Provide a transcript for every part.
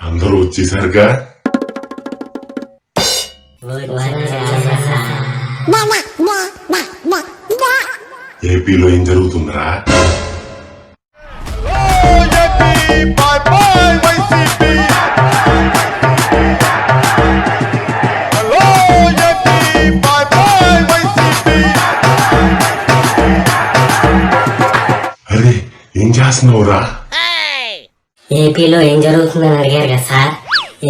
అందరూ వచ్చేసారుగా. ఏపీలో ఏం జరుగుతుందిరా? అరే ఏం చేస్తున్నావురా? ఏపీలో ఏం జరుగుతుందని అడిగారు కదా సార్.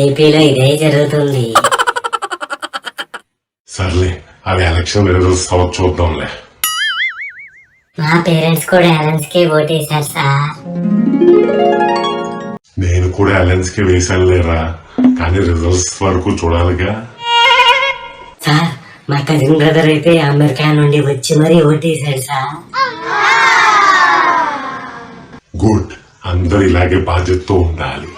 ఏపీలో ఇదే జరుగుతుంది. సర్లే అవి ఎలక్షన్ రిజల్ట్స్ తర్వాత చూద్దాంలే. మా పేరెంట్స్ కూడా అలయన్స్ కే ఓటేశారు సార్. నేను కూడా అలయన్స్ కే వేసాను లేరా, కానీ రిజల్ట్స్ వరకు చూడాలిగా. సార్ మా కజిన్ బ్రదర్ అయితే అమెరికా నుండి వచ్చి మరీ ఓటేశాడు సార్. గుడ్, అందరు ఇలాగే బాధ్యతతో ఉండాలి.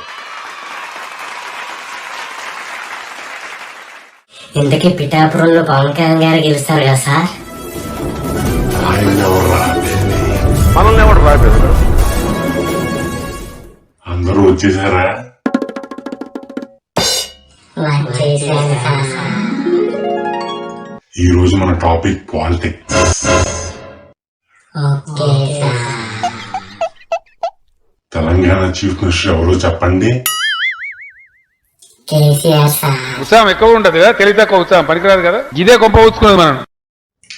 ఇంతకీ పిఠాపురంలో పవన్ కళ్యాణ్ గారు గెలుస్తారు కదా సార్. ఆయన ఎవరు రాలేదు, మనల్ని ఎవరు రాలేదు. అందరూ వచ్చేసారా? వచ్చేసారు సార్. ఈ రోజు మన topic politics. Okay sir. Telangana chief minister ఎవరో చెప్పండి. కేసీఆర్ సార్. ఉత్సాహం ఎక్కువ ఉంటది కదా, తెలివి తక్కువ ఉత్సాహం పనికిరాదు కదా. ఇదే గొప్ప ఊచుకున్నది మనం.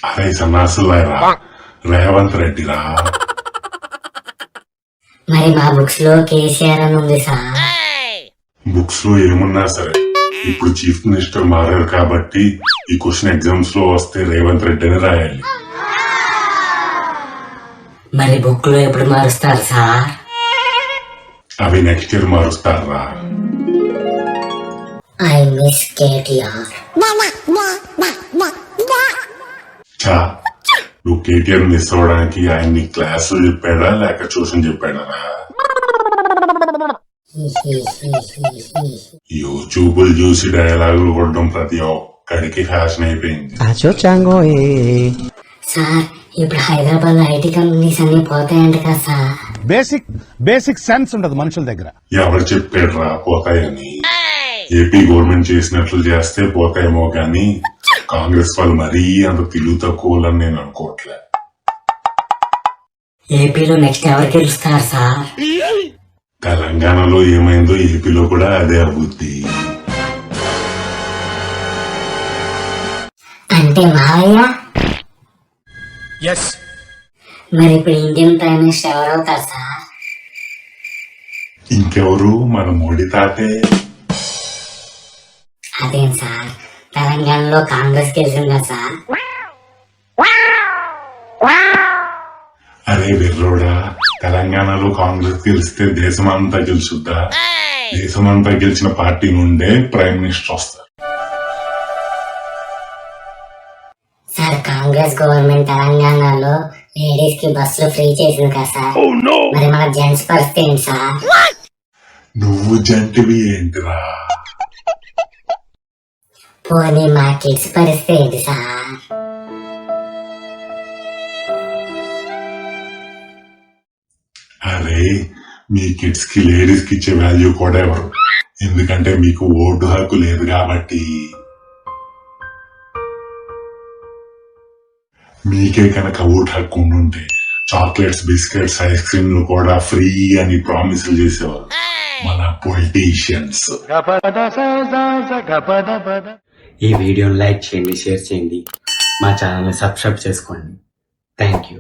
అరే సన్నాసులారా, రేవంత్ రెడ్డిరా. మరి మా బుక్స్ లో కేసీఆర్ అని ఉంది సార్. బుక్స్ లో ఏమున్నా సరే ఇప్పుడు చీఫ్ మినిస్టర్ మారారు కాబట్టి ఈ క్వశ్చన్ ఎగ్జామ్స్ లో వస్తే రేవంత్ రెడ్డి అని రాయాలి. మరి బుక్ లో ఎప్పుడు మారుస్తారు సార్? అవి నెక్స్ట్ ఇయర్ మారుస్తారా? I miss KTR. చా, నువ్వు కేటీఆర్ మిస్ అవ్వడానికి ఆయన క్లాసులు చెప్పాడా లేక ట్యూషన్ చెప్పాడా? యూట్యూబ్ చూసి డైలాగులు కొట్టడం ప్రతి ఒక్కడికి ఫ్యాషన్ అయిపోయింది. సార్ ఇప్పుడు హైదరాబాద్ లో ఐటీ కంపెనీస్ అన్ని పోతాయంట కదా సార్. బేసిక్ సెన్స్ ఉండదు మనుషుల దగ్గర. ఎవరు చెప్పాడురా పోతాయని? ఏపీ గవర్నమెంట్ చేసినట్లు చేస్తే పోతాయేమో గాని కాంగ్రెస్ వాళ్ళు మరీ అంత తెలివి తక్కువలని నేను అనుకోవట్లే. ఏపీలో నెక్స్ట్ ఎవరు గెలుస్తారు సార్? తెలంగాణలో ఏమైందో ఏపీలో కూడా అదే అబుద్ధి. అంటే మావయ్య. మరి ఇప్పుడు ఇండియన్ ప్రైమ్ మినిస్టర్ ఎవరవుతారు సార్? ఇంకెవరు, మన మోడీ తాతే. అదేం సార్, తెలంగాణలో కాంగ్రెస్ గెలిచిందా సార్? అరే వెర్రోడా, తెలంగాణలో కాంగ్రెస్ గెలిస్తే దేశమంతా గెలుచుద్దా? దేశమంతా గెలిచిన పార్టీ నుండే ప్రైమ్ మినిస్టర్ వస్తారు. సార్ కాంగ్రెస్ గవర్నమెంట్ తెలంగాణలో లేడీస్ కి బస్సులు ఫ్రీ చేసింది కదా సార్. మరి మన జెంట్స్ పరిస్థితి ఏంటి సార్? నువ్వు జంటివి ఏంటిరా? పోనీ మా కిడ్స్ పరిస్థితి ఏంటి సార్? అరే మీ కిడ్స్ కి లేడీస్ కి ఇచ్చే వాల్యూ కూడా ఎవరు, ఎందుకంటే మీకు ఓటు హక్కు లేదు కాబట్టి. మీకే కనుక ఓటు హక్కు ఉండుంటే చాక్లెట్స్, బిస్కెట్స్, ఐస్ క్రీమ్లు కూడా ఫ్రీ అని ప్రామిసులు చేసేవారు మన పొలిటీషియన్స్. ఈ వీడియోని లైక్ చేయండి, షేర్ చేయండి, మా ఛానల్ని సబ్స్క్రైబ్ చేసుకోండి. Thank you.